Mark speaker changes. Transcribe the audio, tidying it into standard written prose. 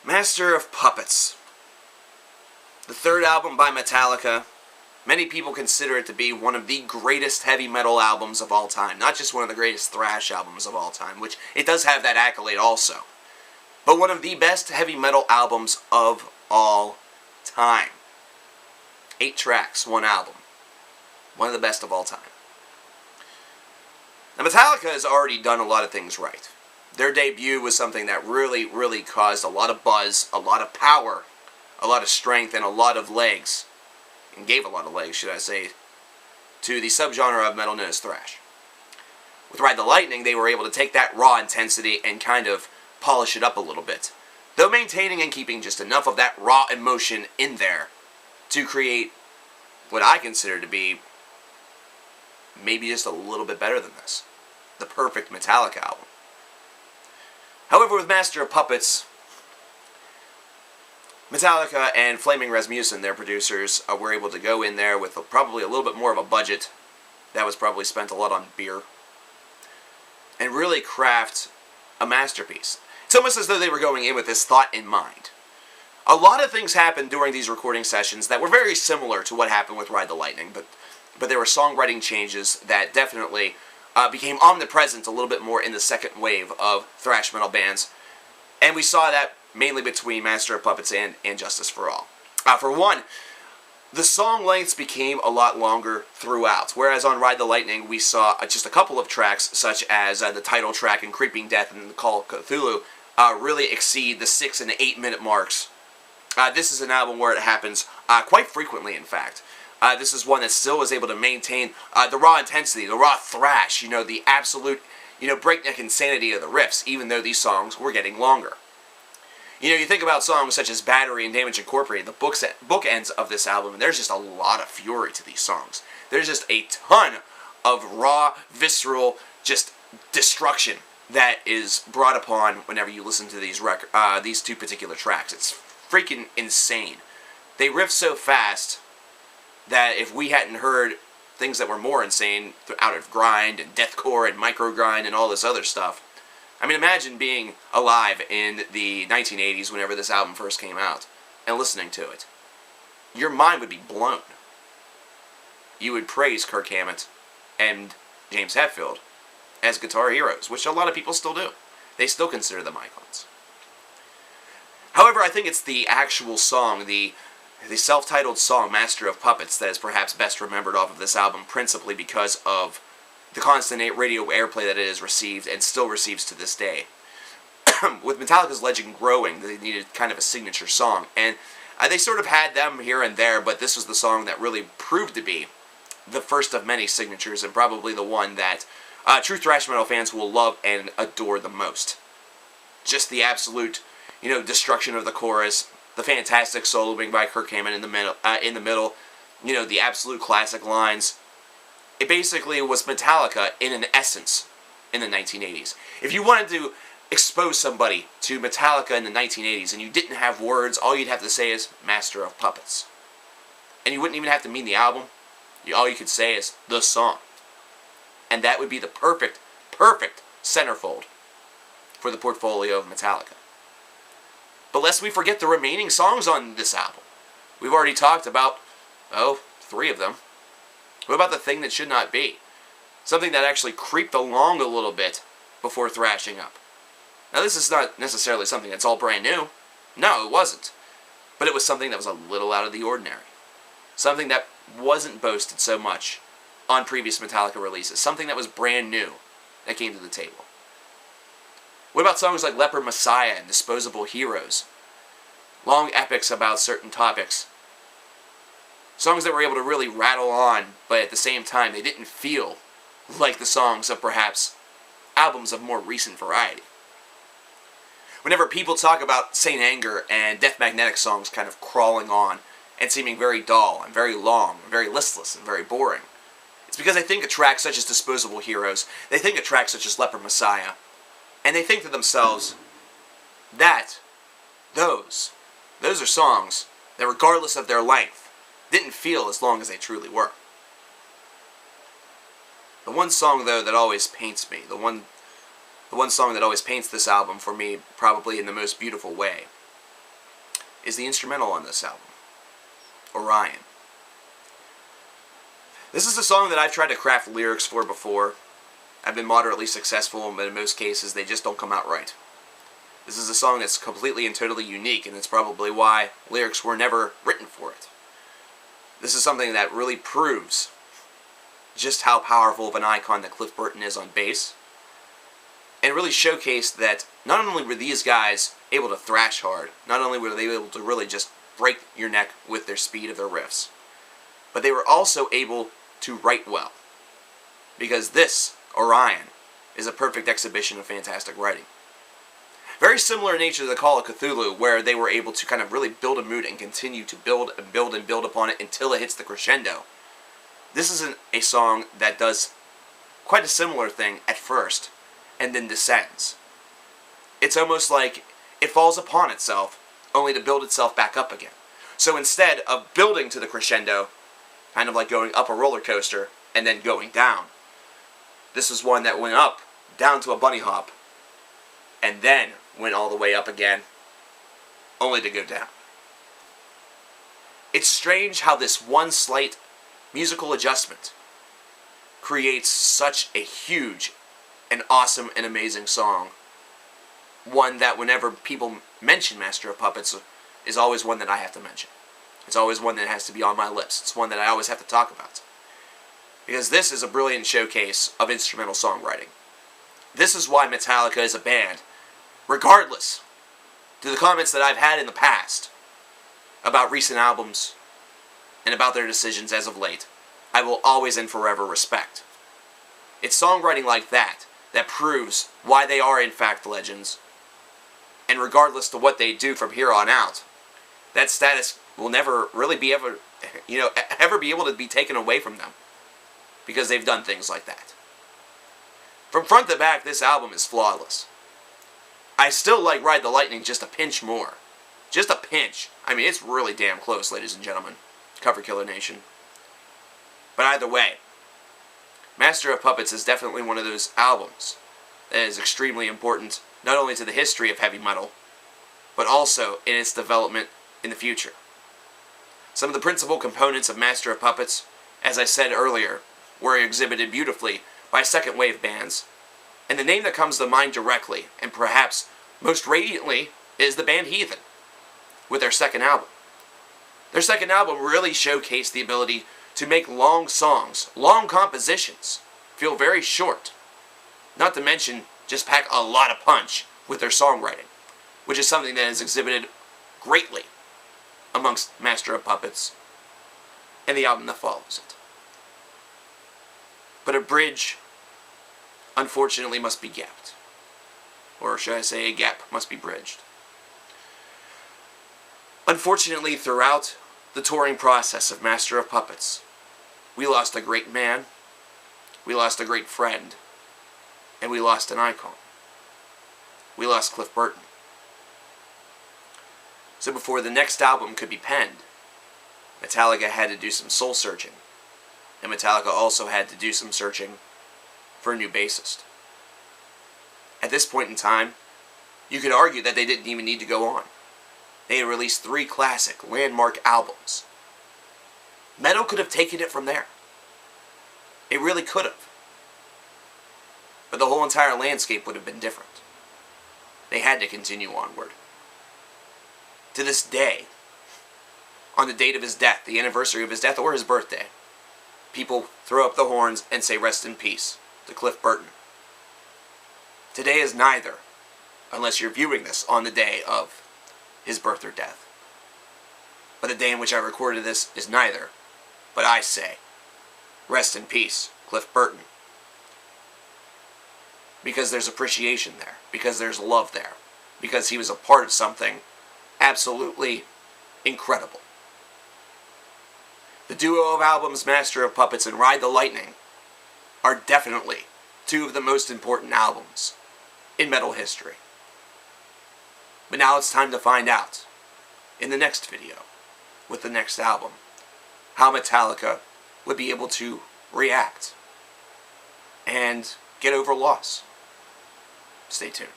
Speaker 1: Master of Puppets. The third album by Metallica. Many people consider it to be one of the greatest heavy metal albums of all time. Not just one of the greatest thrash albums of all time, which it does have that accolade also. But one of the best heavy metal albums of all time. 8 tracks, 1 album. One of the best of all time. Now, Metallica has already done a lot of things right. Their debut was something that really caused a lot of buzz, a lot of power, a lot of strength, and a lot of legs, and gave a lot of legs, should I say, to the subgenre of metal known as thrash. With Ride the Lightning, they were able to take that raw intensity and kind of polish it up a little bit, though maintaining and keeping just enough of that raw emotion in there to create what I consider to be maybe just a little bit better than this. The perfect Metallica album. However, with Master of Puppets, Metallica and Flaming Rasmussen, their producers, were able to go in there with probably a little bit more of a budget that was probably spent a lot on beer, and really craft a masterpiece. It's almost as though they were going in with this thought in mind. A lot of things happened during these recording sessions that were very similar to what happened with Ride the Lightning, but there were songwriting changes that definitely became omnipresent a little bit more in the second wave of thrash metal bands, and we saw that mainly between Master of Puppets and Justice for All. For one, the song lengths became a lot longer throughout, whereas on Ride the Lightning we saw just a couple of tracks, such as the title track and Creeping Death and the Call of Cthulhu, really exceed the 6 and 8 minute marks. This is an album where it happens quite frequently, in fact. This is one that still was able to maintain the raw intensity, the raw thrash, the absolute, breakneck insanity of the riffs, even though these songs were getting longer. You think about songs such as Battery and Damage Incorporated, the bookends of this album, and there's just a lot of fury to these songs. There's just a ton of raw, visceral, just destruction that is brought upon whenever you listen to these two particular tracks. It's freaking insane. They riff so fast that if we hadn't heard things that were more insane out of grind and deathcore and microgrind and all this other stuff, I mean, imagine being alive in the 1980s whenever this album first came out and listening to it. Your mind would be blown. You would praise Kirk Hammett and James Hetfield as guitar heroes, which a lot of people still do. They still consider them icons. However, I think it's the actual song, the self-titled song, Master of Puppets, that is perhaps best remembered off of this album, principally because of the constant radio airplay that it has received and still receives to this day. With Metallica's legend growing, they needed kind of a signature song, and they sort of had them here and there, but this was the song that really proved to be the first of many signatures, and probably the one that true thrash metal fans will love and adore the most. Just the absolute, destruction of the chorus, the fantastic soloing by Kirk Hammett in the middle, the absolute classic lines. It basically was Metallica in an essence in the 1980s. If you wanted to expose somebody to Metallica in the 1980s and you didn't have words, all you'd have to say is Master of Puppets. And you wouldn't even have to mean the album. All you could say is the song. And that would be the perfect centerfold for the portfolio of Metallica. But lest we forget the remaining songs on this album. We've already talked about, 3 of them. What about The Thing That Should Not Be? Something that actually creeped along a little bit before thrashing up. Now, this is not necessarily something that's all brand new. No, it wasn't. But it was something that was a little out of the ordinary. Something that wasn't boasted so much on previous Metallica releases. Something that was brand new that came to the table. What about songs like Leper Messiah and Disposable Heroes? Long epics about certain topics. Songs that were able to really rattle on, but at the same time they didn't feel like the songs of perhaps albums of more recent variety. Whenever people talk about Saint Anger and Death Magnetic songs kind of crawling on and seeming very dull and very long and very listless and very boring, it's because they think of tracks such as Disposable Heroes, they think of tracks such as Leper Messiah, and they think to themselves that those are songs that, regardless of their length, didn't feel as long as they truly were. The one song, though, that always paints me, the one song that always paints this album for me probably in the most beautiful way, is the instrumental on this album, Orion. This is a song that I've tried to craft lyrics for before. I've been moderately successful, but in most cases they just don't come out right. This is a song that's completely and totally unique, and it's probably why lyrics were never written for it. This is something that really proves just how powerful of an icon that Cliff Burton is on bass, and really showcased that not only were these guys able to thrash hard, not only were they able to really just break your neck with their speed of their riffs, but they were also able to write well. Because this, Orion, is a perfect exhibition of fantastic writing. Very similar in nature to the Call of Cthulhu, where they were able to kind of really build a mood and continue to build and build and build upon it until it hits the crescendo. This isn't a song that does quite a similar thing at first, and then descends. It's almost like it falls upon itself, only to build itself back up again. So instead of building to the crescendo, kind of like going up a roller coaster, and then going down, this is one that went up, down to a bunny hop, and then went all the way up again, only to go down. It's strange how this one slight musical adjustment creates such a huge and awesome and amazing song. One that whenever people mention Master of Puppets is always one that I have to mention. It's always one that has to be on my lips. It's one that I always have to talk about. Because this is a brilliant showcase of instrumental songwriting. This is why Metallica is a band, regardless to the comments that I've had in the past about recent albums and about their decisions as of late, I will always and forever respect. It's songwriting like that that proves why they are in fact legends, and regardless to what they do from here on out, that status will never really be ever be able to be taken away from them, because they've done things like that. From front to back, this album is flawless. I still like Ride the Lightning just a pinch more. Just a pinch. I mean, it's really damn close, ladies and gentlemen. Coverkillernation. But either way, Master of Puppets is definitely one of those albums that is extremely important, not only to the history of heavy metal, but also in its development in the future. Some of the principal components of Master of Puppets, as I said earlier, were exhibited beautifully by second wave bands, and the name that comes to mind directly, and perhaps most radiantly, is the band Heathen, with their second album. Their second album really showcased the ability to make long songs, long compositions, feel very short. Not to mention, just pack a lot of punch with their songwriting, which is something that is exhibited greatly amongst Master of Puppets and the album that follows it. But a bridge, unfortunately, must be gapped. Or should I say, a gap must be bridged. Unfortunately, throughout the touring process of Master of Puppets, we lost a great man, we lost a great friend, and we lost an icon. We lost Cliff Burton. So before the next album could be penned, Metallica had to do some soul searching, and Metallica also had to do some searching for a new bassist. At this point in time, you could argue that they didn't even need to go on. They had released 3 classic, landmark albums. Metal could have taken it from there. It really could have. But the whole entire landscape would have been different. They had to continue onward. To this day, on the date of his death, the anniversary of his death or his birthday, people throw up the horns and say rest in peace to Cliff Burton. Today is neither, unless you're viewing this on the day of his birth or death. But the day in which I recorded this is neither, but I say, rest in peace, Cliff Burton. Because there's appreciation there, because there's love there, because he was a part of something absolutely incredible. The duo of albums Master of Puppets and Ride the Lightning are definitely 2 of the most important albums in metal history. But now it's time to find out, in the next video, with the next album, how Metallica would be able to react and get over loss. Stay tuned.